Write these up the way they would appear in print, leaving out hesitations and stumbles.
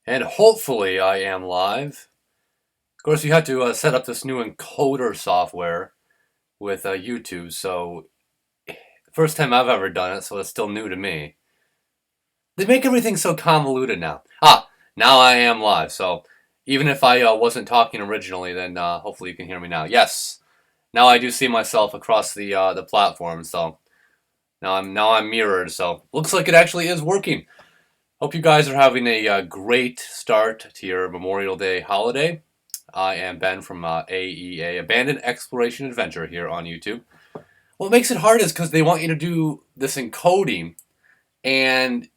And hopefully I am live. Of course, you have to set up this new encoder software with YouTube, so first time I've ever done it, so it's still new to me. They make everything so convoluted now. Now I am live, so even if I wasn't talking originally, then hopefully you can hear me now. Yes, now I do see myself across the platform, so now I'm mirrored, so looks like it actually is working. Hope you guys are having a great start to your Memorial Day holiday. I am Ben from AEA, Abandoned Exploration Adventure, here on YouTube. What makes it hard is because they want you to do this encoding, and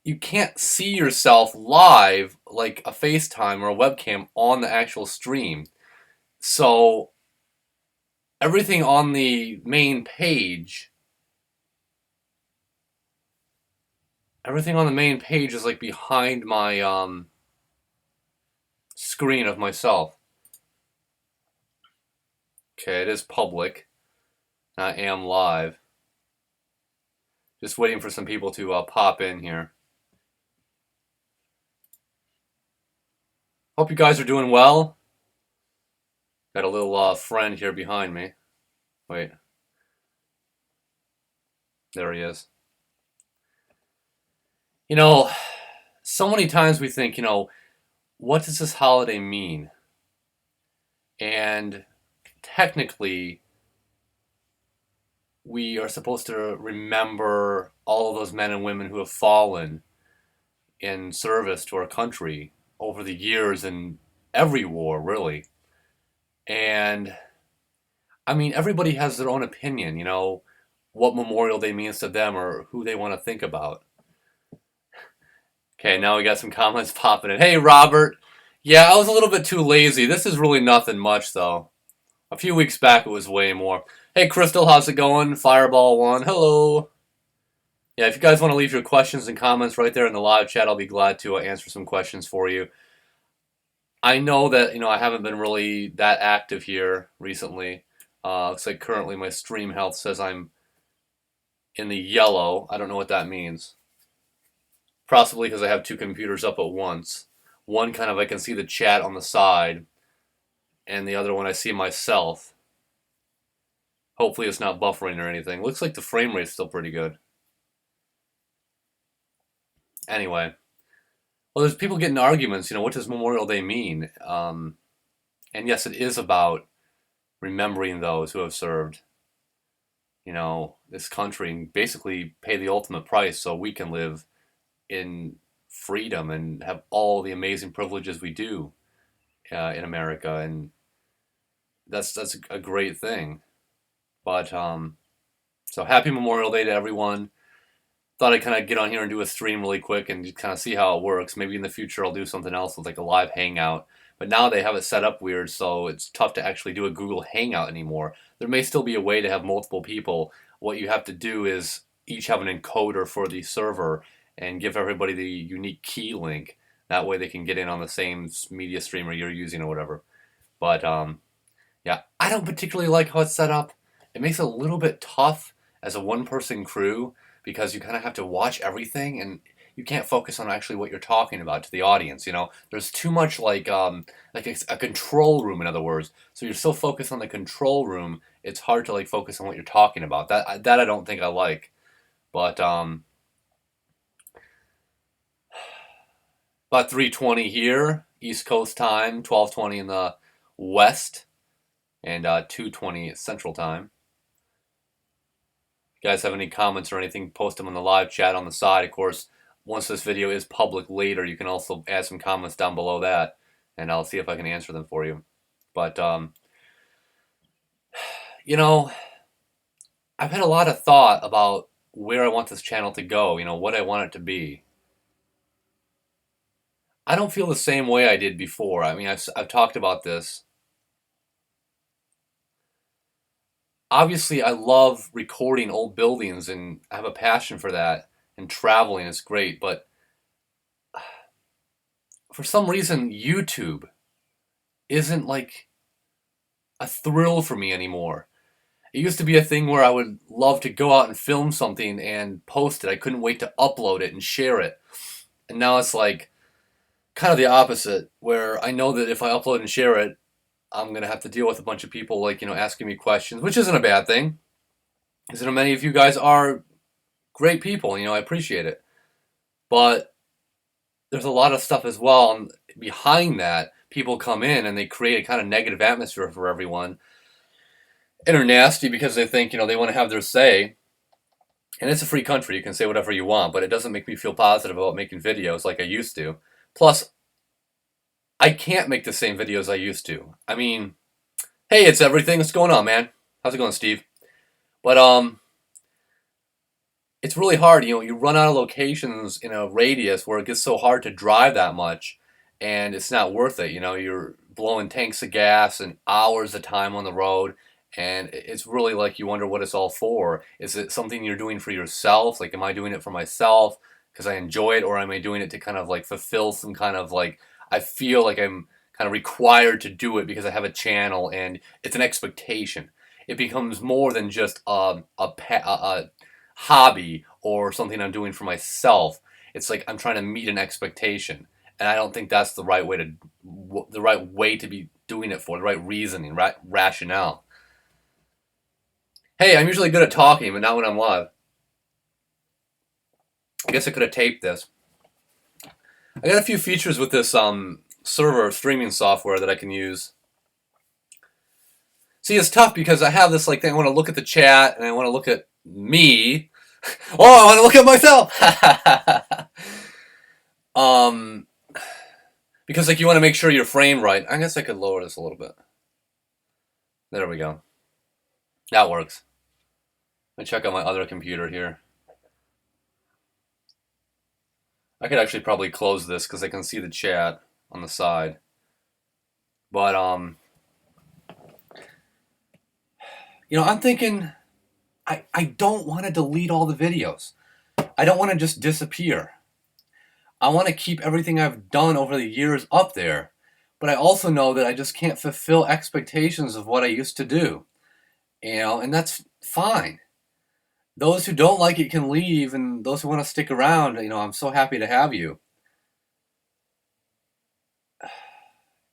you can't see yourself live like a FaceTime or a webcam on the actual stream. So everything on the main page, everything on the main page is like behind my screen of myself. Okay, it is public. I am live. Just waiting for some people to pop in here. Hope you guys are doing well. Got a little friend here behind me. Wait. There he is. You know, so many times we think, what does this holiday mean? And technically, we are supposed to remember all of those men and women who have fallen in service to our country over the years in every war, really. And I mean, everybody has their own opinion, what Memorial Day means to them or who they want to think about. Okay, now we got some comments popping in. Hey, Robert. Yeah, I was a little bit too lazy. This is really nothing much, though. A few weeks back, it was way more. Hey, Crystal, how's it going? Fireball1, hello. Yeah, if you guys want to leave your questions and comments right there in the live chat, I'll be glad to answer some questions for you. I know that, I haven't been really that active here recently. Looks like currently my stream health says I'm in the yellow. I don't know what that means. Possibly because I have two computers up at once. One kind of I can see the chat on the side, and the other one I see myself. Hopefully it's not buffering or anything. Looks like the frame rate's still pretty good. Anyway. Well, there's people getting arguments, what does Memorial Day mean? And yes, it is about remembering those who have served, this country and basically pay the ultimate price so we can live in freedom and have all the amazing privileges we do in America. And that's a great thing. But so happy Memorial Day to everyone. Thought I'd kind of get on here and do a stream really quick and just kind of see how it works. Maybe in the future I'll do something else with like a live hangout. But now they have it set up weird, so it's tough to actually do a Google Hangout anymore. There may still be a way to have multiple people. What you have to do is each have an encoder for the server and give everybody the unique key link. That way they can get in on the same media streamer you're using or whatever. But yeah, I don't particularly like how it's set up. It makes it a little bit tough as a one-person crew because you kind of have to watch everything and you can't focus on actually what you're talking about to the audience. There's too much like a control room, in other words. So you're so focused on the control room, it's hard to like focus on what you're talking about. That I don't think I like. But about 3:20 here, East Coast time, 12:20 in the West, and 2:20 Central time. If you guys have any comments or anything, post them in the live chat on the side. Of course, once this video is public later, you can also add some comments down below that, and I'll see if I can answer them for you. But, I've had a lot of thought about where I want this channel to go, what I want it to be. I don't feel the same way I did before. I mean, I've talked about this. Obviously, I love recording old buildings, and I have a passion for that, and traveling is great, but for some reason, YouTube isn't like a thrill for me anymore. It used to be a thing where I would love to go out and film something and post it. I couldn't wait to upload it and share it. And now it's like, kind of the opposite, where I know that if I upload and share it, I'm gonna have to deal with a bunch of people like asking me questions, which isn't a bad thing, because many of you guys are great people. I appreciate it, but there's a lot of stuff as well, and behind that, people come in and they create a kind of negative atmosphere for everyone, and are nasty because they think they want to have their say. And it's a free country; you can say whatever you want, but it doesn't make me feel positive about making videos like I used to. Plus, I can't make the same videos I used to. I mean, hey, it's everything. What's going on, man? How's it going, Steve? But it's really hard. You run out of locations in a radius where it gets so hard to drive that much, and it's not worth it. You're blowing tanks of gas and hours of time on the road, and it's really like you wonder what it's all for. Is it something you're doing for yourself? Like, am I doing it for myself because I enjoy it, or am I doing it to kind of like fulfill some kind of like I feel like I'm kind of required to do it because I have a channel and it's an expectation. It becomes more than just a hobby or something I'm doing for myself. It's like I'm trying to meet an expectation, and I don't think that's the right way to be doing it for the right reasoning, right rationale. Hey, I'm usually good at talking, but not when I'm live. I guess I could have taped this. I got a few features with this server streaming software that I can use. See, it's tough because I have this like thing. I want to look at the chat and I want to look at me. Oh, I want to look at myself. Because like you want to make sure you're framed right. I guess I could lower this a little bit. There we go. That works. Let me check on my other computer here. I could actually probably close this because I can see the chat on the side. But I'm thinking I don't want to delete all the videos. I don't want to just disappear. I want to keep everything I've done over the years up there. But I also know that I just can't fulfill expectations of what I used to do. And that's fine. Those who don't like it can leave, and those who want to stick around, I'm so happy to have you.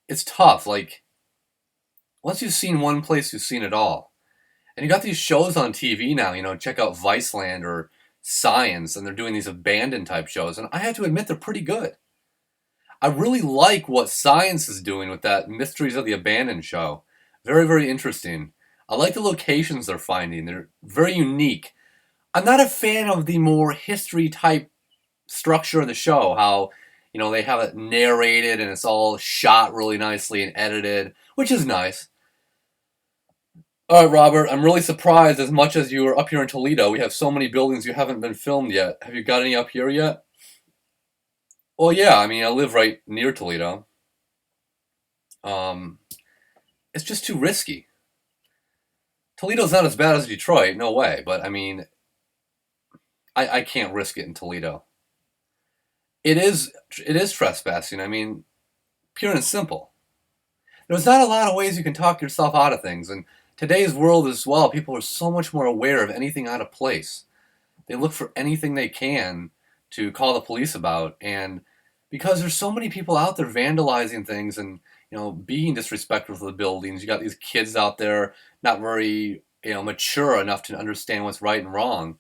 It's tough. Like, once you've seen one place, you've seen it all. And you got these shows on TV now, check out Viceland or Science, and they're doing these abandoned type shows. And I have to admit, they're pretty good. I really like what Science is doing with that Mysteries of the Abandoned show. Very, very interesting. I like the locations they're finding. They're very unique. I'm not a fan of the more history type structure of the show, how they have it narrated and it's all shot really nicely and edited, which is nice. All right, Robert, I'm really surprised. As much as you were up here in Toledo, we have so many buildings you haven't been filmed yet. Have you got any up here yet? Well, yeah, I mean, I live right near Toledo. It's just too risky. Toledo's not as bad as Detroit, no way, but I mean, I can't risk it in Toledo. It is trespassing. I mean, pure and simple. There's not a lot of ways you can talk yourself out of things, and today's world as well, people are so much more aware of anything out of place. They look for anything they can to call the police about, and because there's so many people out there vandalizing things and being disrespectful to the buildings, you got these kids out there not very mature enough to understand what's right and wrong,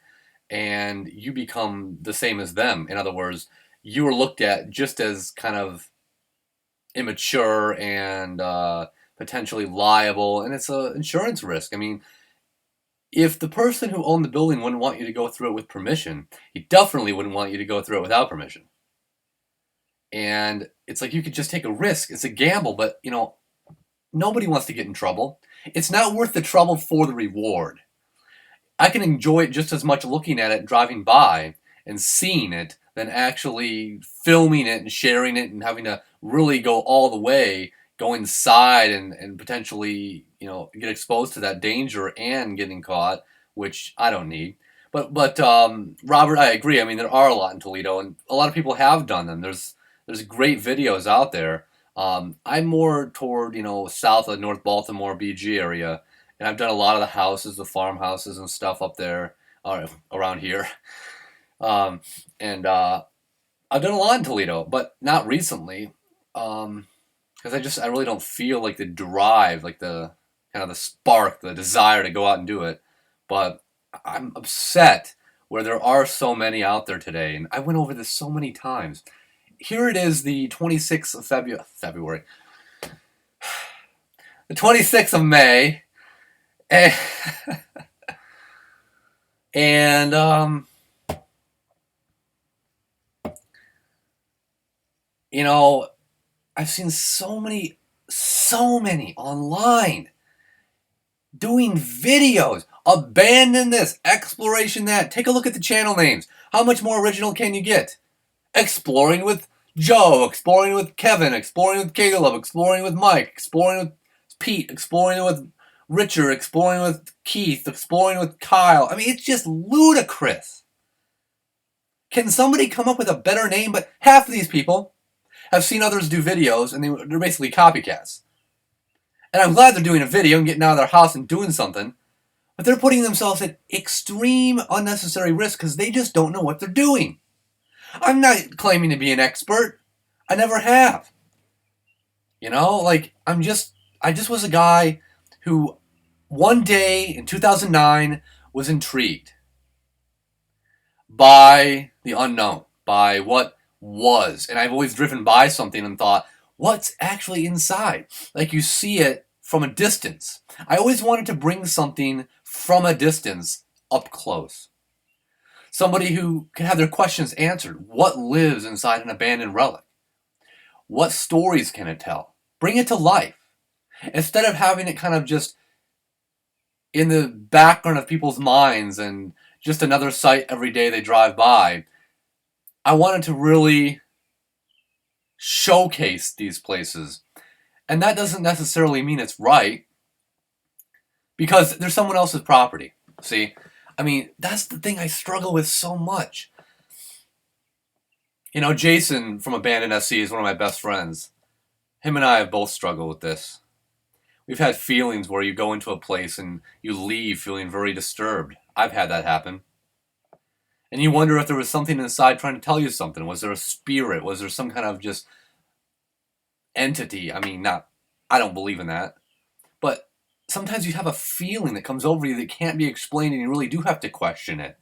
and you become the same as them. In other words, you are looked at just as kind of immature and potentially liable, and it's an insurance risk. I mean, if the person who owned the building wouldn't want you to go through it with permission, he definitely wouldn't want you to go through it without permission. And it's like you could just take a risk. It's a gamble, but nobody wants to get in trouble. It's not worth the trouble for the reward. I can enjoy it just as much looking at it, driving by, and seeing it than actually filming it and sharing it and having to really go all the way, go inside and potentially, get exposed to that danger and getting caught, which I don't need. But Robert, I agree. I mean, there are a lot in Toledo, and a lot of people have done them. There's great videos out there. I'm more toward, south of North Baltimore, BG area, and I've done a lot of the houses, the farmhouses and stuff up there, around here. And I've done a lot in Toledo, but not recently. Because I really don't feel like the drive, like the kind of the spark, the desire to go out and do it. But I'm upset where there are so many out there today, and I went over this so many times. Here it is, the 26th of February, the 26th of May, and, and you know, I've seen so many online doing videos. Abandon this, exploration that. Take a look at the channel names. How much more original can you get? Exploring with Joe, exploring with Kevin, exploring with Caleb, exploring with Mike, exploring with Pete, exploring with Richard, exploring with Keith, exploring with Kyle. I mean, it's just ludicrous. Can somebody come up with a better name? But half of these people have seen others do videos, and they're basically copycats. And I'm glad they're doing a video and getting out of their house and doing something, but they're putting themselves at extreme unnecessary risk because they just don't know what they're doing. I'm not claiming to be an expert. I never have. You know, like, I just was a guy who one day in 2009 was intrigued by the unknown, by what was. And I've always driven by something and thought, what's actually inside? Like, you see it from a distance. I always wanted to bring something from a distance up close. Somebody who can have their questions answered. What lives inside an abandoned relic? What stories can it tell? Bring it to life. Instead of having it kind of just in the background of people's minds and just another site every day they drive by, I wanted to really showcase these places. And that doesn't necessarily mean it's right, because they're someone else's property. See? I mean, that's the thing I struggle with so much. You know, Jason from Abandoned SC is one of my best friends. Him and I have both struggled with this. We've had feelings where you go into a place and you leave feeling very disturbed. I've had that happen. And you wonder if there was something inside trying to tell you something. Was there a spirit? Was there some kind of just entity? I mean, I don't believe in that. But sometimes you have a feeling that comes over you that can't be explained, and you really do have to question it.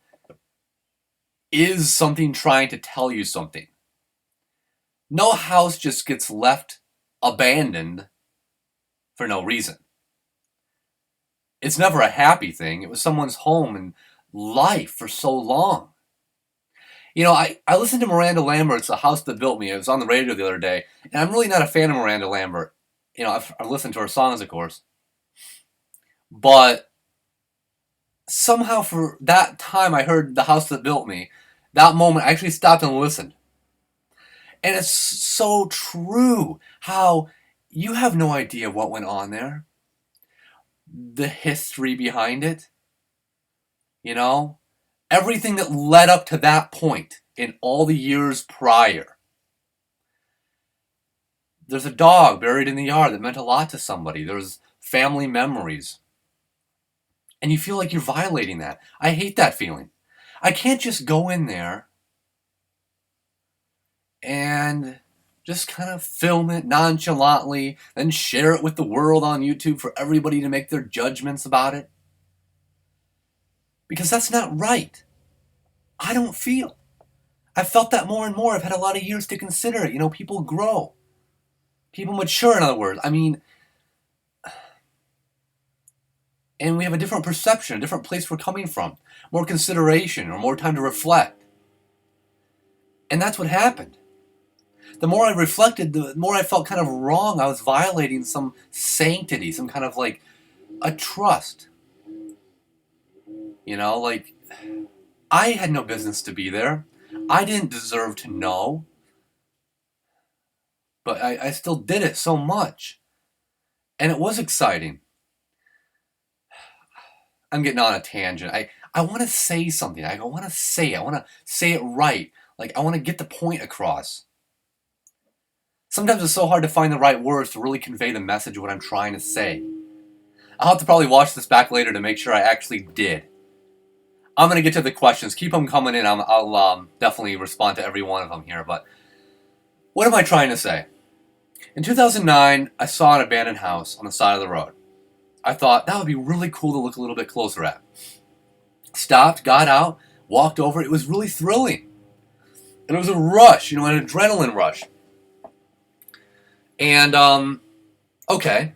Is something trying to tell you something? No house just gets left abandoned for no reason. It's never a happy thing. It was someone's home and life for so long. You know, I listened to Miranda Lambert's The House That Built Me. It was on the radio the other day, and I'm really not a fan of Miranda Lambert. You know, I've listened to her songs, of course. But somehow for that time I heard The House That Built Me, that moment I actually stopped and listened. And it's so true how you have no idea what went on there. The history behind it. You know? Everything that led up to that point in all the years prior. There's a dog buried in the yard that meant a lot to somebody. There's family memories. And you feel like you're violating that. I hate that feeling. I can't just go in there and just kind of film it nonchalantly, then share it with the world on YouTube for everybody to make their judgments about it. Because that's not right. I don't feel. I've felt that more and more. I've had a lot of years to consider it. You know, people grow. People mature, in other words. I mean, and we have a different perception, a different place we're coming from. More consideration, or more time to reflect. And that's what happened. The more I reflected, the more I felt kind of wrong. I was violating some sanctity, some kind of like a trust. You know, like, I had no business to be there. I didn't deserve to know. But I still did it so much. And it was exciting. I'm getting on a tangent. I want to say something. I want to say it. I want to say it right. Like, I want to get the point across. Sometimes it's so hard to find the right words to really convey the message of what I'm trying to say. I'll have to probably watch this back later to make sure I actually did. I'm going to get to the questions. Keep them coming in. I'll definitely respond to every one of them here. But what am I trying to say? In 2009, I saw an abandoned house on the side of the road. I thought that would be really cool to look a little bit closer at. Stopped, got out, walked over. It was really thrilling. And it was a rush, an adrenaline rush. And, okay.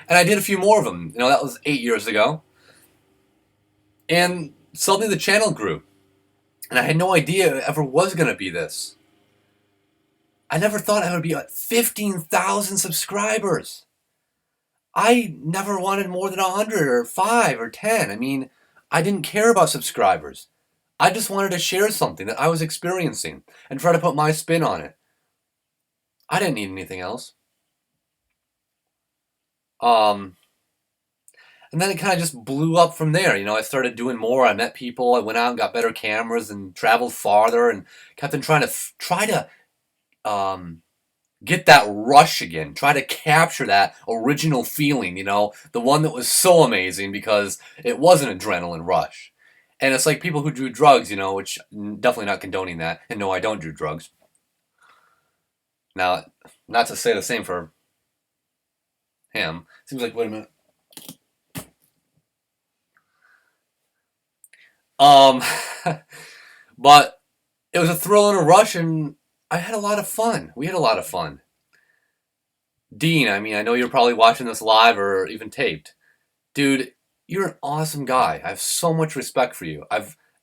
And I did a few more of them. That was 8 years ago. And suddenly the channel grew. And I had no idea it ever was going to be this. I never thought I would be at 15,000 subscribers. I never wanted more than 100 or 5 or 10. I mean, I didn't care about subscribers. I just wanted to share something that I was experiencing and try to put my spin on it. I didn't need anything else. And then it kind of just blew up from there. I started doing more. I met people. I went out and got better cameras and traveled farther and kept on trying to get that rush again. Try to capture that original feeling, the one that was so amazing because it was an adrenaline rush. And it's like people who do drugs, which definitely not condoning that. And no, I don't do drugs. Now, not to say the same for him. Seems like, wait a minute. But it was a thrill and a rush, and I had a lot of fun. We had a lot of fun. Dean, I know you're probably watching this live or even taped. Dude, you're an awesome guy. I have so much respect for you.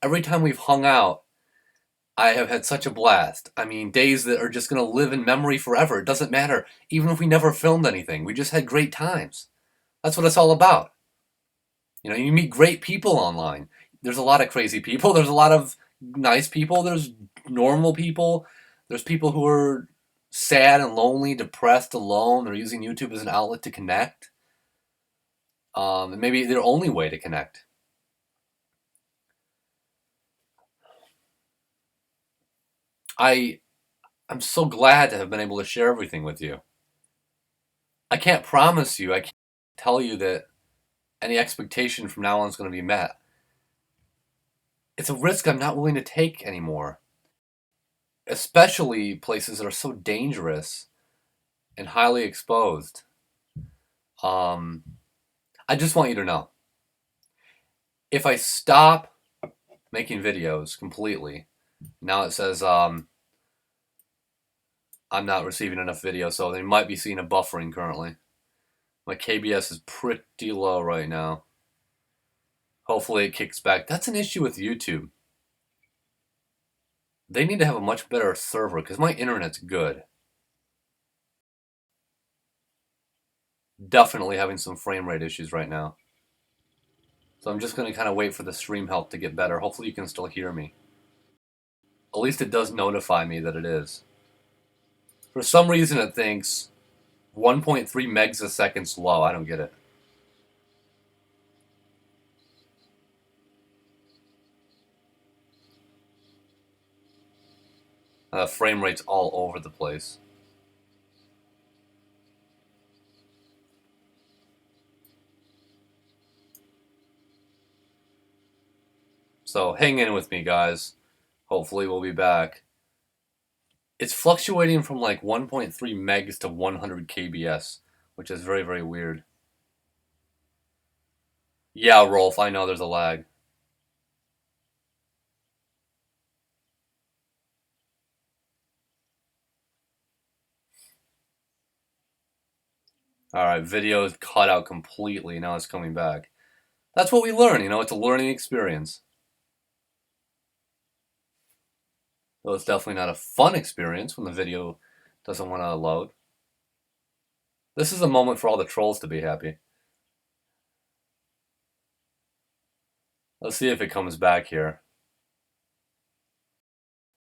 Every time we've hung out, I have had such a blast. Days that are just going to live in memory forever. It doesn't matter. Even if we never filmed anything, we just had great times. That's what it's all about. You meet great people online. There's a lot of crazy people. There's a lot of nice people. There's normal people. There's people who are sad and lonely, depressed, alone. They're using YouTube as an outlet to connect. And maybe their only way to connect. I'm so glad to have been able to share everything with you. I can't promise you, I can't tell you that any expectation from now on is going to be met. It's a risk I'm not willing to take anymore. Especially places that are so dangerous and highly exposed. I just want you to know. If I stop making videos completely, now it says I'm not receiving enough video, so they might be seeing a buffering currently. My KBS is pretty low right now. Hopefully it kicks back. That's an issue with YouTube. They need to have a much better server because my internet's good. Definitely having some frame rate issues right now. So I'm just going to kind of wait for the stream help to get better. Hopefully you can still hear me. At least it does notify me that it is. For some reason it thinks 1.3 megs a second slow. I don't get it. Frame rate's all over the place. So hang in with me, guys. Hopefully we'll be back. It's fluctuating from like 1.3 megs to 100 kbs, which is very, very weird. Yeah, Rolf, I know there's a lag. Alright, video is cut out completely. Now it's coming back. That's what we learn, it's a learning experience. Though it's definitely not a fun experience when the video doesn't want to load. This is a moment for all the trolls to be happy. Let's see if it comes back here.